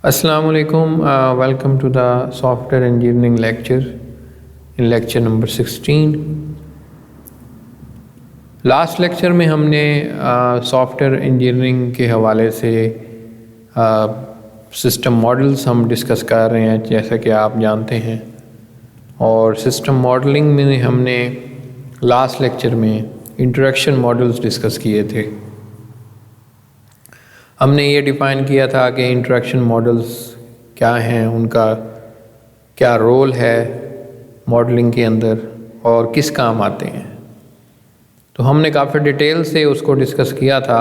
Assalamu alaikum. Welcome to the software engineering lecture in lecture number 16. Last lecture में हमने software engineering के हवाले से सिस्टम मॉडल्स हम डिस्कस कर रहे हैं, जैसा कि आप जानते हैं। और सिस्टम मॉडलिंग में हमने लास्ट लेक्चर में इंटरेक्शन मॉडल्स डिस्कस किए थे। हमने ये डिफ़ाइन किया था कि इंटरेक्शन मॉडल्स क्या हैं, उनका क्या रोल है मॉडलिंग के अंदर और किस काम आते हैं। तो हमने काफ़ी डिटेल से उसको डिस्कस किया था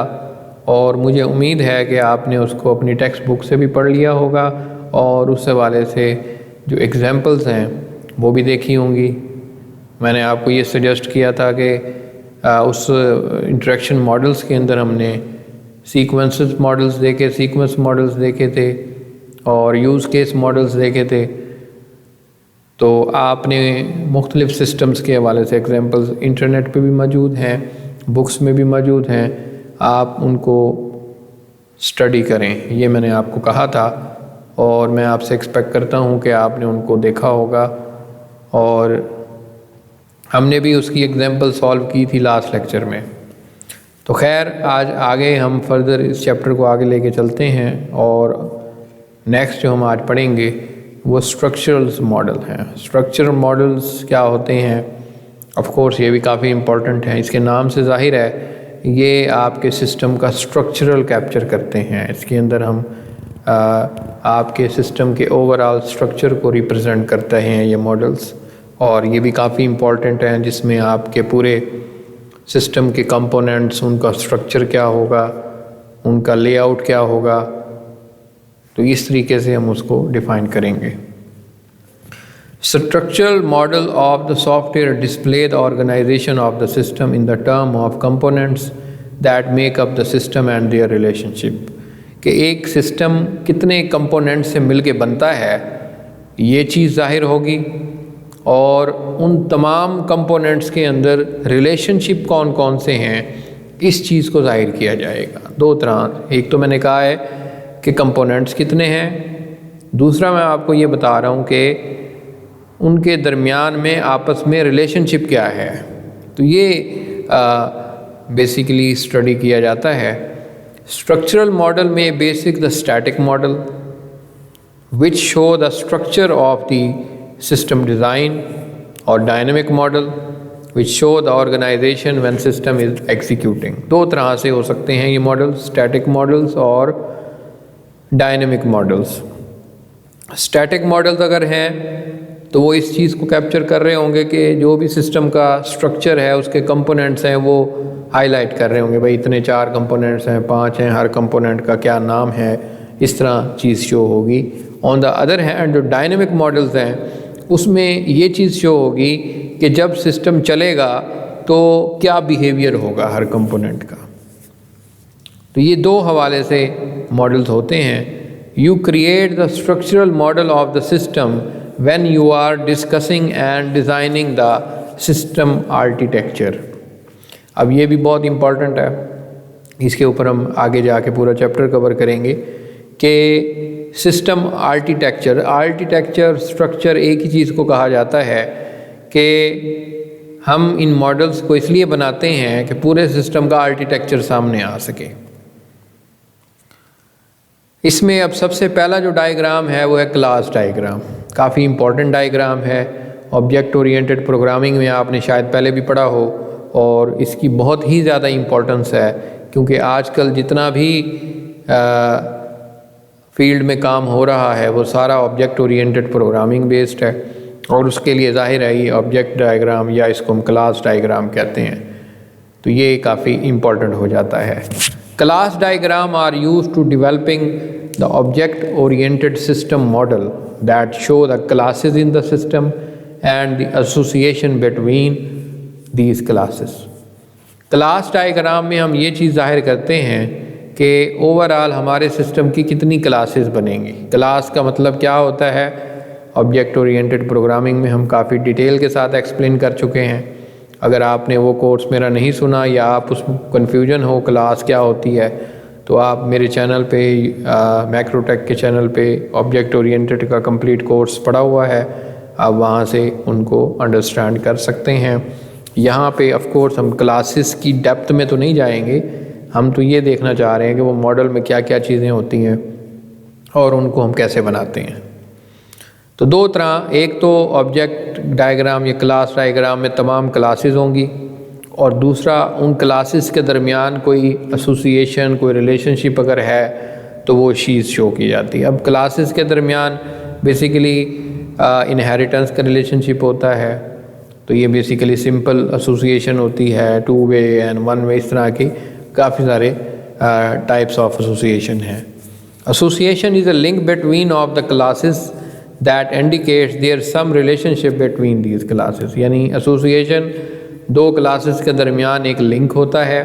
और मुझे उम्मीद है कि आपने उसको अपनी टेक्स्ट बुक से भी पढ़ लिया होगा और उस हवाले से जो एग्जांपल्स हैं वो भी देखी होंगी। मैंने आपको ये सजेस्ट किया था कि उस इंटरेक्शन मॉडल्स के अंदर हमने सीक्वेंस मॉडल्स देखे थे और यूज़ केस मॉडल्स देखे थे। तो आपने मुख्तलिफ़ सिस्टम्स के हवाले से एग्जांपल्स इंटरनेट पे भी मौजूद हैं, बुक्स में भी मौजूद हैं, आप उनको स्टडी करें, ये मैंने आपको कहा था और मैं आपसे एक्सपेक्ट करता हूँ कि आपने उनको देखा होगा। और हमने भी उसकी एग्जांपल सॉल्व की थी लास्ट लेक्चर में। तो खैर, आज आगे हम फर्दर इस चैप्टर को आगे लेके चलते हैं और नेक्स्ट जो हम आज पढ़ेंगे वो स्ट्रक्चरल मॉडल हैं। स्ट्रक्चरल मॉडल्स क्या होते हैं, ऑफ कोर्स ये भी काफ़ी इम्पोर्टेंट हैं। इसके नाम से ज़ाहिर है ये आपके सिस्टम का स्ट्रक्चरल कैप्चर करते हैं। इसके अंदर हम आपके सिस्टम के ओवरऑल स्ट्रक्चर को रिप्रेजेंट करते हैं ये मॉडल्स, और ये भी काफ़ी इम्पोर्टेंट हैं जिसमें आपके पूरे सिस्टम के कंपोनेंट्स, उनका स्ट्रक्चर क्या होगा, उनका लेआउट क्या होगा। तो इस तरीके से हम उसको डिफ़ाइन करेंगे। Structural model of the software display the organisation of the system in the term of components that make up the system and their relationship. कि एक सिस्टम कितने कंपोनेंट से मिल के बनता है ये चीज़ जाहिर होगी, और उन तमाम कंपोनेंट्स के अंदर रिलेशनशिप कौन कौन से हैं इस चीज़ को जाहिर किया जाएगा। दो तरह, एक तो मैंने कहा है कि कंपोनेंट्स कितने हैं, दूसरा मैं आपको ये बता रहा हूँ कि उनके दरमियान में आपस में रिलेशनशिप क्या है। तो ये बेसिकली स्टडी किया जाता है। स्ट्रक्चरल मॉडल में basic the static model which show the structure of the system design, और dynamic model which show the organization when system is executing. दो तरह से हो सकते हैं ये मॉडल्स, स्टैटिक मॉडल्स और डायनेमिक मॉडल्स। स्टैटिक मॉडल्स अगर हैं तो वो इस चीज़ को कैप्चर कर रहे होंगे कि जो भी सिस्टम का स्ट्रक्चर है उसके कंपोनेंट्स हैं वो हाईलाइट कर रहे होंगे, भाई इतने 4 कंपोनेंट्स हैं, 5 हैं, हर कंपोनेंट का क्या नाम है, इस तरह चीज़ शो होगी। ऑन द अदर हैंड जो डायनेमिक मॉडल्स हैं उसमें ये चीज़ शो होगी कि जब सिस्टम चलेगा तो क्या बिहेवियर होगा हर कंपोनेंट का। तो ये दो हवाले से मॉडल्स होते हैं। You create the structural model of the system when you are discussing and designing the system architecture. अब ये भी बहुत इम्पॉर्टेंट है, इसके ऊपर हम आगे जाके पूरा चैप्टर कवर करेंगे कि सिस्टम आर्किटेक्चर स्ट्रक्चर एक ही चीज़ को कहा जाता है कि हम इन मॉडल्स को इसलिए बनाते हैं कि पूरे सिस्टम का आर्किटेक्चर सामने आ सके। इसमें अब सबसे पहला जो डायग्राम है वो है क्लास डायग्राम। काफ़ी इम्पोर्टेंट डायग्राम है। ऑब्जेक्ट ओरिएंटेड प्रोग्रामिंग में आपने शायद पहले भी पढ़ा हो और इसकी बहुत ही ज़्यादा इम्पोर्टेंस है, क्योंकि आजकल जितना भी फील्ड में काम हो रहा है वो सारा ऑब्जेक्ट ओरिएंटेड प्रोग्रामिंग बेस्ड है, और उसके लिए जाहिर है ये ऑब्जेक्ट डायग्राम या इसको हम क्लास डायग्राम कहते हैं। तो ये काफ़ी इम्पोर्टेंट हो जाता है। Class diagram are used to developing the object oriented system model that show the classes in the system and the association between these classes. Class diagram में हम ये चीज़ जाहिर करते हैं कि ओवरऑल हमारे सिस्टम की कितनी क्लासेस बनेंगी। क्लास का मतलब क्या होता है ऑब्जेक्ट ओरिएंटेड प्रोग्रामिंग में हम काफ़ी डिटेल के साथ एक्सप्लेन कर चुके हैं। अगर आपने वो कोर्स मेरा नहीं सुना या आप उस कन्फ्यूजन हो क्लास क्या होती है तो आप मेरे चैनल पे मैक्रोटेक के चैनल पे ऑब्जेक्ट ओरिएंटेड का कंप्लीट कोर्स पढ़ा हुआ है, आप वहाँ से उनको अंडरस्टैंड कर सकते हैं। यहाँ पे ऑफ कोर्स हम क्लासेस की डेप्थ में तो नहीं जाएंगे, हम तो ये देखना चाह रहे हैं कि वो मॉडल में क्या क्या चीज़ें होती हैं और उनको हम कैसे बनाते हैं। तो दो तरह, एक तो ऑब्जेक्ट डायग्राम या क्लास डायग्राम में तमाम क्लासेस होंगी, और दूसरा उन क्लासेस के दरमियान कोई एसोसिएशन, कोई रिलेशनशिप अगर है तो वो चीज़ शो की जाती है। अब क्लासेस के दरमियान बेसिकली इनहेरिटेंस का रिलेशनशिप होता है, तो ये बेसिकली सिंपल एसोसिएशन होती है, 2 वे एंड 1 वे, इस तरह की काफ़ी सारे टाइप्स ऑफ एसोसिएशन हैं। Association is a link between of the classes that indicates their some relationship between these classes. यानी एसोसिएशन दो क्लासेस के दरमियान एक लिंक होता है,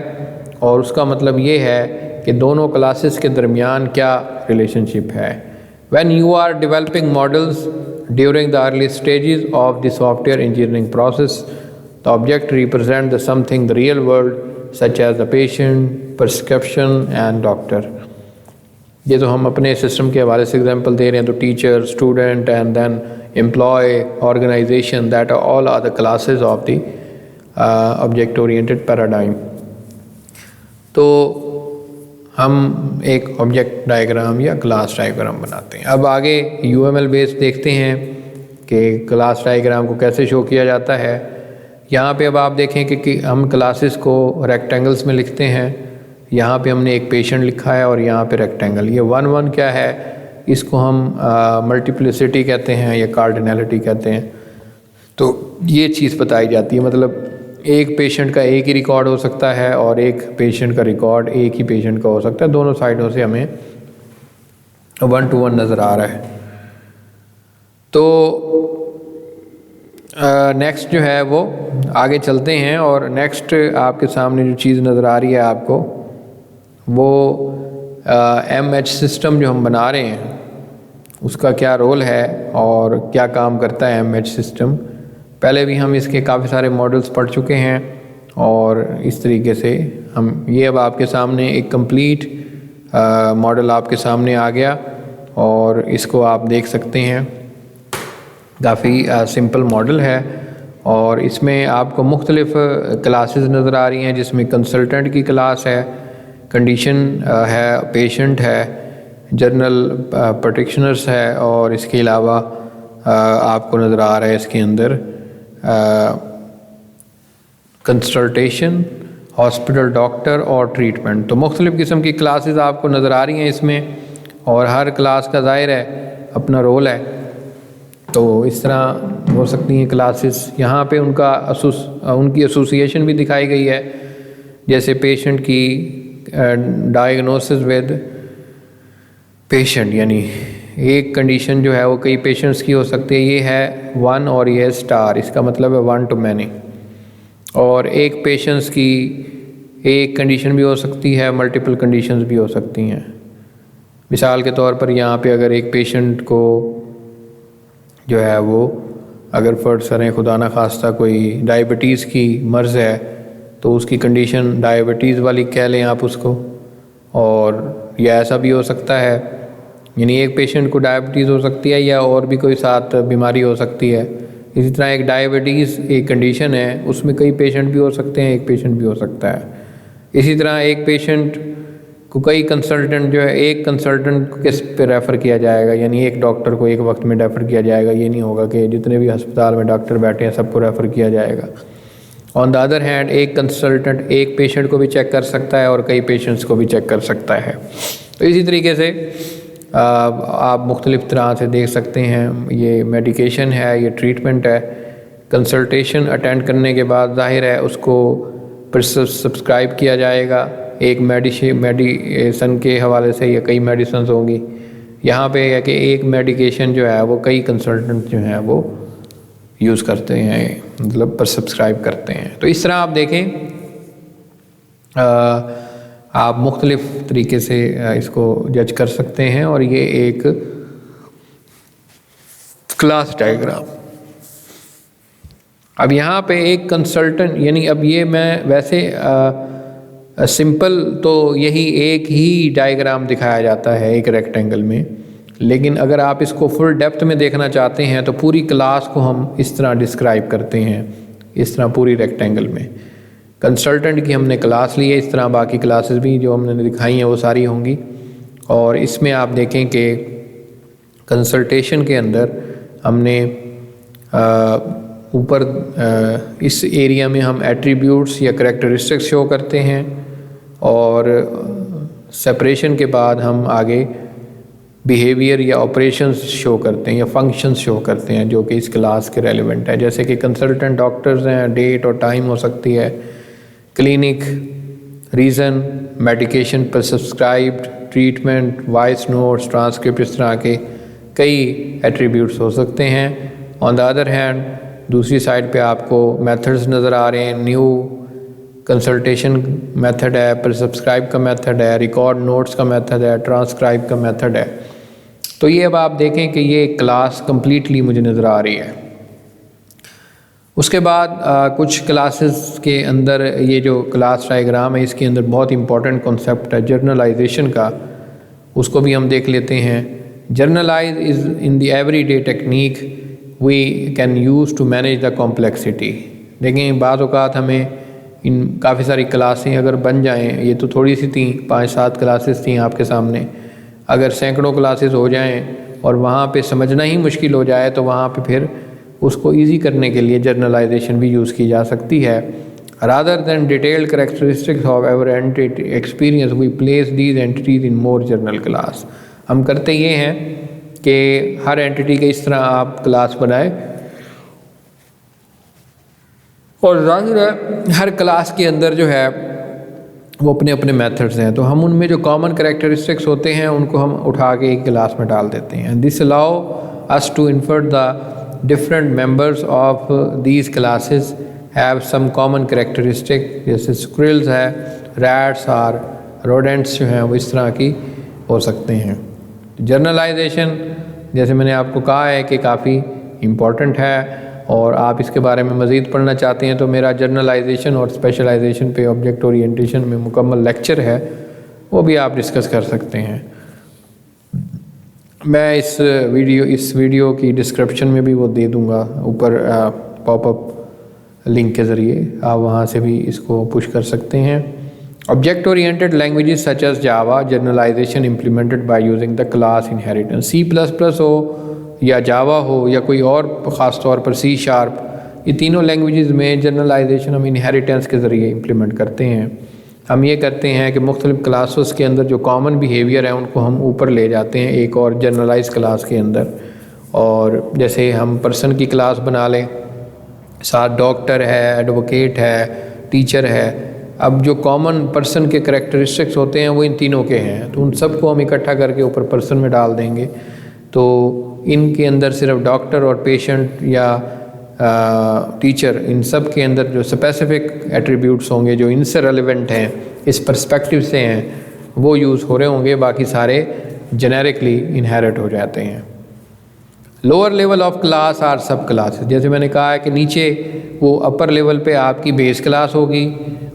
और उसका मतलब ये है कि दोनों क्लासेस के दरमियान क्या रिलेशनशिप है। When you are developing models during the early stages of the software engineering process, the object represents the something the real world, such as the patient, prescription and doctor. ये तो हम अपने system के हवाले से example दे रहे हैं, तो teacher, student and then employ, organisation, that all are the classes of the object oriented paradigm. तो हम एक ऑब्जेक्ट डायग्राम या क्लास डायग्राम बनाते हैं। अब आगे UML बेस देखते हैं कि क्लास डायग्राम को कैसे शो किया जाता है। यहाँ पे अब आप देखें कि हम क्लासेस को रेक्टेंगल्स में लिखते हैं। यहाँ पे हमने एक पेशेंट लिखा है और यहाँ पे रेक्टेंगल। ये 1 1 क्या है, इसको हम मल्टीप्लिसिटी कहते हैं या कार्डिनैलिटी कहते हैं। तो ये चीज़ बताई जाती है, मतलब एक पेशेंट का एक ही रिकॉर्ड हो सकता है और एक पेशेंट का रिकॉर्ड एक ही पेशेंट का हो सकता है। दोनों साइडों से हमें 1 to 1 नज़र आ रहा है। तो नेक्स्ट जो है वो आगे चलते हैं, और नेक्स्ट आपके सामने जो चीज़ नज़र आ रही है आपको, वो MH सिस्टम जो हम बना रहे हैं उसका क्या रोल है और क्या काम करता है MH सिस्टम। पहले भी हम इसके काफ़ी सारे मॉडल्स पढ़ चुके हैं, और इस तरीके से हम ये अब आपके सामने एक कंप्लीट मॉडल आपके सामने आ गया, और इसको आप देख सकते हैं। काफ़ी सिंपल मॉडल है, और इसमें आपको मुख्तलिफ क्लासेस नज़र आ रही हैं, जिसमें कंसल्टेंट की क्लास है, कंडीशन है, पेशेंट है, जर्नल प्रैक्टिशनर्स है, और इसके अलावा आपको नज़र आ रहा है इसके अंदर कंसल्टेशन, हॉस्पिटल, डॉक्टर और ट्रीटमेंट। तो मुख्तलिफ़ किस्म की क्लासेस आपको नज़र आ रही हैं इसमें, और हर क्लास का ज़ाहिर है अपना रोल है। तो इस तरह हो सकती हैं क्लासेस। यहाँ पे उनकी एसोसिएशन भी दिखाई गई है, जैसे पेशेंट की डायग्नोसिस विद पेशेंट, यानी एक कंडीशन जो है वो कई पेशेंट्स की हो सकती है, ये है 1 और ये है स्टार, इसका मतलब है 1 to many। और एक पेशेंट्स की एक कंडीशन भी हो सकती है, मल्टीपल कंडीशंस भी हो सकती हैं। मिसाल के तौर पर यहाँ पे अगर एक पेशेंट को जो है वो अगर फर्ज करें खुदा न खास्ता कोई डायबिटीज़ की मर्ज़ है, तो उसकी कंडीशन डायबिटीज़ वाली कह लें आप उसको। और या ऐसा भी हो सकता है, यानी एक पेशेंट को डायबिटीज़ हो सकती है या और भी कोई साथ बीमारी हो सकती है। इसी तरह एक डायबिटीज़ एक कंडीशन है, उसमें कई पेशेंट भी हो सकते हैं, एक पेशेंट भी हो सकता है। इसी तरह एक पेशेंट को कई कंसल्टेंट जो है, एक कंसल्टेंट को किस पे रेफ़र किया जाएगा, यानी एक डॉक्टर को एक वक्त में रेफ़र किया जाएगा। ये नहीं होगा कि जितने भी अस्पताल में डॉक्टर बैठे हैं सबको रेफ़र किया जाएगा। ऑन द अदर हैंड एक कंसल्टेंट एक पेशेंट को भी चेक कर सकता है और कई पेशेंट्स को भी चेक कर सकता है। तो इसी तरीके से आप मुख्तलिफ़ तरह से देख सकते हैं। ये मेडिकेशन है, ये ट्रीटमेंट है। कंसल्टेशन अटेंड करने के बाद ज़ाहिर है उसको सब्सक्राइब किया जाएगा एक मेडिसन के हवाले से, या कई मेडिसन होंगी। यहाँ पे है कि एक मेडिकेशन जो है वो कई कंसल्टेंट जो हैं वो यूज़ करते हैं, मतलब पर सब्सक्राइब करते हैं। तो इस तरह आप देखें, आप मुख्तलिफ़ तरीके से इसको जज कर सकते हैं। और ये एक क्लास डायग्राम। अब यहाँ पे एक कंसल्टेंट, यानी अब ये मैं वैसे सिंपल तो यही एक ही डायग्राम दिखाया जाता है एक रेक्टेंगल में, लेकिन अगर आप इसको फुल डेप्थ में देखना चाहते हैं तो पूरी क्लास को हम इस तरह डिस्क्राइब करते हैं, इस तरह पूरी रेक्टेंगल में। कंसल्टेंट की हमने क्लास ली है, इस तरह बाकी क्लासेस भी जो हमने दिखाई हैं वो सारी होंगी। और इसमें आप देखें कि कंसल्टेशन के अंदर हमने ऊपर इस एरिया में हम एट्रीब्यूट्स या करैक्टरिस्टिक्स शो करते हैं, और सेपरेशन के बाद हम आगे बिहेवियर या ऑपरेशंस शो करते हैं या फंक्शंस शो करते हैं जो कि इस क्लास के रेलिवेंट है। जैसे कि कंसल्टेंट डॉक्टर्स हैं, डेट और टाइम हो सकती है, क्लिनिक, रीज़न, मेडिकेशन पर subscribed, treatment, voice notes, transcript, इस तरह के कई एट्रीब्यूट्स हो सकते हैं। ऑन द अदर हैंड दूसरी साइड पे आपको मेथड्स नज़र आ रहे हैं। न्यू कंसल्टेशन मेथड है, पर सब्सक्राइब का मेथड है, रिकॉर्ड नोट्स का मेथड है, ट्रांसक्राइब का मेथड है। तो ये अब आप देखें कि ये क्लास कम्प्लीटली मुझे नज़र आ रही है। उसके बाद कुछ क्लासेस के अंदर ये जो क्लास डायग्राम है इसके अंदर बहुत इंपॉर्टेंट कॉन्सेप्ट है जर्नलाइजेशन का, उसको भी हम देख लेते हैं। Generalise is in the everyday technique we can use to manage the complexity. देखें बाज़ औक़ात हमें इन काफ़ी सारी क्लासें अगर बन जाएं, ये तो थोड़ी सी थी, 5-7 क्लासेस थी आपके सामने, अगर सैकड़ों क्लासेस हो जाएं और वहाँ पे समझना ही मुश्किल हो जाए तो वहाँ पे फिर उसको इजी करने के लिए जर्नलाइजेशन भी यूज़ की जा सकती है। Rather than detailed characteristics of ever entity experience we place these entities in more general class. हम करते ये हैं कि हर एंटिटी के इस तरह आप क्लास बनाए, और ज़ाहिर है हर क्लास के अंदर जो है वो अपने अपने मेथड्स हैं, तो हम उनमें जो कॉमन कैरेक्टरिस्टिक्स होते हैं उनको हम उठा के एक क्लास में डाल देते हैं। This allow us to infer the different members of these classes have some common characteristic, जैसे squirrels है, rats और rodents जो हैं वो इस तरह की हो सकते हैं। जर्नलाइजेशन जैसे मैंने आपको कहा है कि काफ़ी इम्पॉर्टेंट है, और आप इसके बारे में मज़ीद पढ़ना चाहते हैं तो मेरा जर्नलाइजेशन और स्पेशलाइजेशन पे ऑब्जेक्ट ओरिएंटेशन में मुकम्मल लेक्चर है, वो भी आप डिस्कस कर सकते हैं। मैं इस वीडियो की डिस्क्रिप्शन में भी वो दे दूंगा ऊपर पॉपअप लिंक के ज़रिए, आप वहाँ से भी इसको पुश कर सकते हैं। Object oriented languages such as Java generalisation implemented by using the class inheritance. C++ हो या जावा हो या कोई और, ख़ास तौर पर C#, ये तीनों लैंग्वेजेस में जर्नलाइजेशन हम इनहेरिटेंस के ज़रिए इम्प्लीमेंट करते हैं। हम ये करते हैं कि मुख्तलिफ़ क्लासेस के अंदर जो कॉमन बिहेवियर है उनको हम ऊपर ले जाते हैं एक और जनरलाइज क्लास के अंदर, और जैसे हम पर्सन की क्लास बना लें, साथ डॉक्टर है, एडवोकेट है, टीचर है। अब जो कॉमन पर्सन के करैक्टरिस्टिक्स होते हैं वो इन तीनों के हैं, तो उन सबको हम इकट्ठा करके ऊपर पर्सन में डाल देंगे। तो इनके अंदर सिर्फ डॉक्टर और पेशेंट या टीचर, इन सब के अंदर जो स्पेसिफिक एट्रीब्यूट्स होंगे जो इनसे रेलिवेंट हैं, इस पर्सपेक्टिव से हैं, वो यूज़ हो रहे होंगे, बाकी सारे जेनेरिकली इनहेरिट हो जाते हैं। Lower level of class are sub class, जैसे मैंने कहा है कि नीचे वो अपर लेवल पे आपकी बेस क्लास होगी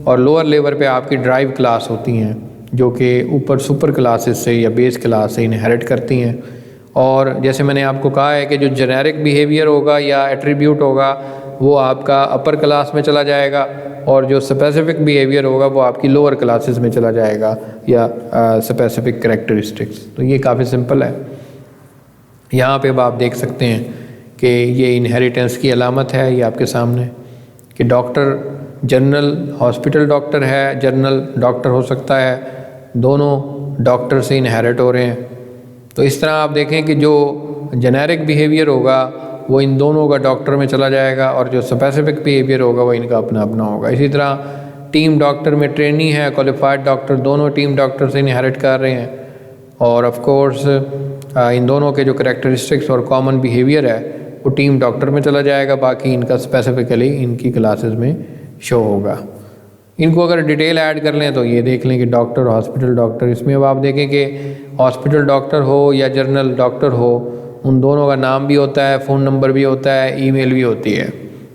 और लोअर लेवल पे आपकी ड्राइव क्लास होती हैं जो कि ऊपर सुपर क्लासेस से या बेस क्लास से इनहेरिट करती हैं। और जैसे मैंने आपको कहा है कि जो जेनेरिक बिहेवियर होगा या एट्रीब्यूट होगा वो आपका अपर क्लास में चला जाएगा, और जो स्पेसिफिक बिहेवियर होगा वो आपकी लोअर क्लासेस में चला जाएगा, या स्पेसिफिक कैरेक्टरिस्टिक्स। तो ये काफ़ी सिंपल है। यहाँ पे अब आप देख सकते हैं कि ये इनहेरिटेंस की अलामत है, ये आपके सामने, कि डॉक्टर जनरल हॉस्पिटल डॉक्टर है, जनरल डॉक्टर हो सकता है, दोनों डॉक्टर से इनहेरिट हो रहे हैं। तो इस तरह आप देखें कि जो जेनेरिक बिहेवियर होगा वो इन दोनों का डॉक्टर में चला जाएगा, और जो स्पेसिफिक बिहेवियर होगा वो इनका अपना अपना होगा। इसी तरह टीम डॉक्टर में ट्रेनी है, क्वालिफाइड डॉक्टर, दोनों टीम डॉक्टर से इनहेरिट कर रहे हैं, और ऑफ कोर्स इन दोनों के जो करैक्टरिस्टिक्स और कॉमन बिहेवियर है वो टीम डॉक्टर में चला जाएगा, बाकी इनका स्पेसिफिकली इनकी क्लासेस में शो होगा। इनको अगर डिटेल ऐड कर लें तो ये देख लें कि डॉक्टर, हॉस्पिटल डॉक्टर, इसमें अब आप देखें कि हॉस्पिटल डॉक्टर हो या जनरल डॉक्टर हो, उन दोनों का नाम भी होता है, फ़ोन नंबर भी होता है, ईमेल भी होती है।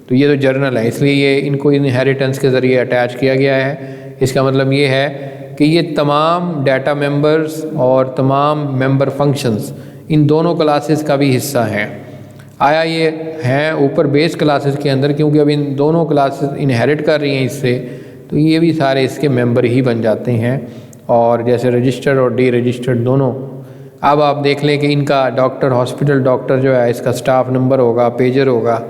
तो ये तो जर्नल है, इसलिए ये इनको इनहेरिटेंस के ज़रिए अटैच किया गया है इसका मतलब ये है कि ये तमाम डाटा मेंबर्स और तमाम मेंबर फंक्शंस इन दोनों क्लासेस का भी हिस्सा हैं। आया ये हैं ऊपर बेस क्लासेस के अंदर, क्योंकि अब इन दोनों क्लासेस इनहेरिट कर रही हैं इससे, तो ये भी सारे इसके मेंबर ही बन जाते हैं। और जैसे रजिस्टर और डी रजिस्टर्ड दोनों, अब आप देख लें कि इनका डॉक्टर, हॉस्पिटल डॉक्टर जो है इसका स्टाफ नंबर होगा, पेजर होगा,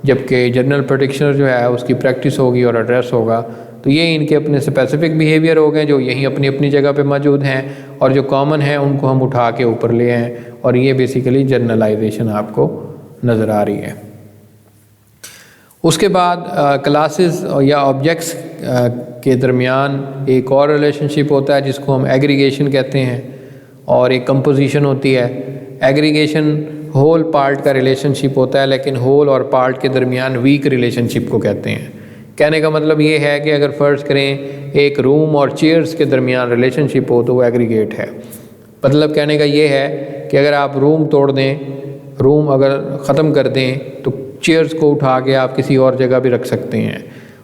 जबकि जनरल प्रैक्टिशनर जो है उसकी प्रैक्टिस होगी और एड्रेस होगा। तो ये इनके अपने स्पेसिफिक बिहेवियर हो गए जो यहीं अपनी अपनी जगह पे मौजूद हैं, और जो कॉमन है उनको हम उठा के ऊपर ले आए, और ये बेसिकली जनरलाइजेशन आपको नज़र आ रही है। उसके बाद क्लासेस या ऑब्जेक्ट्स के दरमियान एक और रिलेशनशिप होता है जिसको हम एग्रीगेशन कहते हैं, और एक कंपोजिशन होती है। एग्रीगेशन होल पार्ट का रिलेशनशिप होता है, लेकिन होल और पार्ट के दरमियान वीक रिलेशनशिप को कहते हैं। कहने का मतलब ये है कि अगर फ़र्ज़ करें एक रूम और चेयर्स के दरमियान रिलेशनशिप हो तो वो एग्रीगेट है। मतलब कहने का ये है कि अगर आप रूम तोड़ दें, रूम अगर ख़त्म कर दें, तो चेयर्स को उठा के आप किसी और जगह भी रख सकते हैं।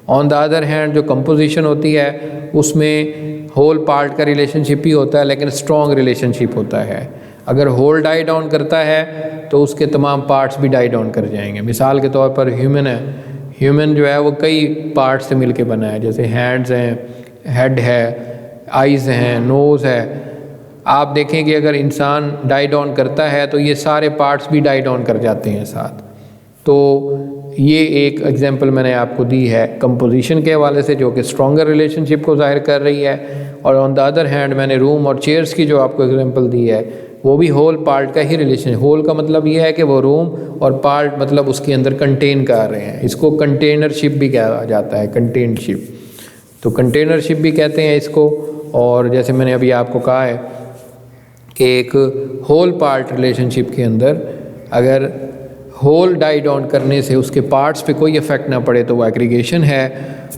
ऑन द अदर हैंड जो कंपोजिशन होती है उसमें होल पार्ट का रिलेशनशिप ही होता है, लेकिन स्ट्रॉन्ग रिलेशनशिप होता है। अगर होल डाई डाउन करता है तो उसके तमाम पार्ट्स भी डाई डाउन कर जाएंगे। मिसाल के तौर पर ह्यूमन है, ह्यूमन जो है वो कई पार्ट से मिलके बना है, जैसे हैंड्स हैं, हेड है, आइज़ हैं, नोज़ है। आप देखें कि अगर इंसान डाई डाउन करता है तो ये सारे पार्ट्स भी डाई डाउन कर जाते हैं साथ। तो ये एक एग्जांपल मैंने आपको दी है कंपोजिशन के हवाले से, जो कि स्ट्रॉन्गर रिलेशनशिप को ज़ाहिर कर रही है। और ऑन द अदर हैंड मैंने रूम और चेयर्स की जो आपको एग्जांपल दी है वो भी होल पार्ट का ही रिलेशन। होल का मतलब ये है कि वो रूम, और पार्ट मतलब उसके अंदर कंटेन कर रहे हैं। इसको कंटेनरशिप भी कहा जाता है, कंटेनशिप। तो कंटेनरशिप भी कहते हैं इसको। और जैसे मैंने अभी आपको कहा है कि एक होल पार्ट रिलेशनशिप के अंदर अगर होल डाई डाउन करने से उसके पार्ट्स पे कोई इफ़ेक्ट ना पड़े तो वो एग्रीगेशन है,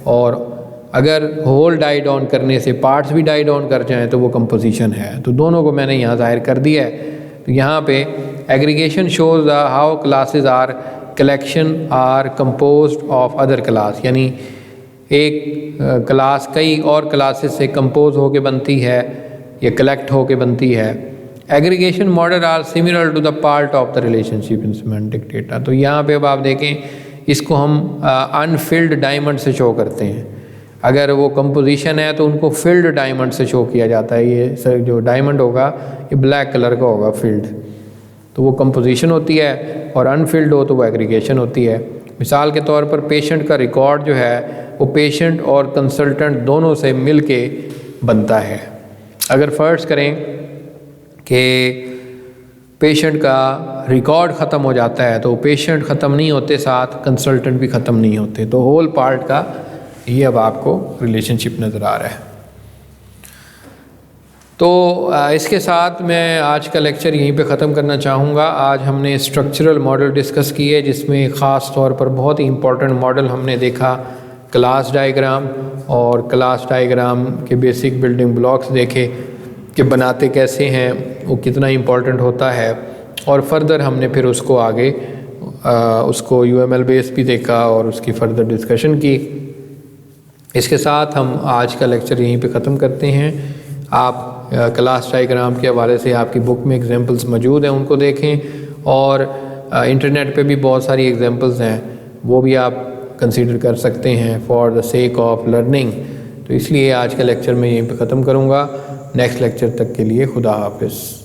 और अगर होल डाई डाउन करने से पार्ट्स भी डाई डाउन कर जाएं तो वो कंपोजिशन है। तो दोनों को मैंने यहाँ ज़ाहिर कर दिया है। तो यहाँ पे aggregation shows how classes are collection are composed of other class, यानी एक क्लास कई और क्लासेस से कंपोज होके बनती है या कलेक्ट होके बनती है। Aggregation model are similar to the part of the relationship in semantic data. तो यहाँ पे अब आप देखें, इसको हम अनफिल्ड डायमंड से शो करते हैं। अगर वो कंपोजिशन है तो उनको फिल्ड डायमंड से शो किया जाता है। ये सर जो डायमंड होगा ये ब्लैक कलर का होगा, फिल्ड, तो वो कंपोजिशन होती है, और अनफिल्ड हो तो वो एग्रीगेशन होती है। मिसाल के तौर पर पेशेंट का रिकॉर्ड जो है वो पेशेंट और कंसल्टेंट दोनों से मिल के बनता है। अगर फ़र्ज़ करें कि पेशेंट का रिकॉर्ड ख़त्म हो जाता है तो पेशेंट ख़त्म नहीं होते, साथ कंसल्टेंट भी ख़त्म नहीं होते। तो होल पार्ट का ये अब आपको रिलेशनशिप नज़र आ रहा है। तो इसके साथ मैं आज का लेक्चर यहीं पे ख़त्म करना चाहूँगा। आज हमने स्ट्रक्चरल मॉडल डिस्कस किए, जिसमें ख़ास तौर पर बहुत ही इम्पोर्टेंट मॉडल हमने देखा क्लास डायग्राम, और क्लास डायग्राम के बेसिक बिल्डिंग ब्लॉक्स देखे कि बनाते कैसे हैं, वो कितना इम्पोर्टेंट होता है। और फर्दर हमने फिर उसको आगे उसको UML बेस भी देखा और उसकी फ़र्दर डिस्कशन की। इसके साथ हम आज का लेक्चर यहीं पे ख़त्म करते हैं। आप क्लास डायग्राम के हवाले से आपकी बुक में एग्जांपल्स मौजूद हैं, उनको देखें, और इंटरनेट पे भी बहुत सारी एग्जांपल्स हैं, वो भी आप कंसीडर कर सकते हैं for the sake of learning. तो इसलिए आज का लेक्चर मैं यहीं पे ख़त्म करूँगा। नेक्स्ट लेक्चर तक के लिए खुदा हाफिज़।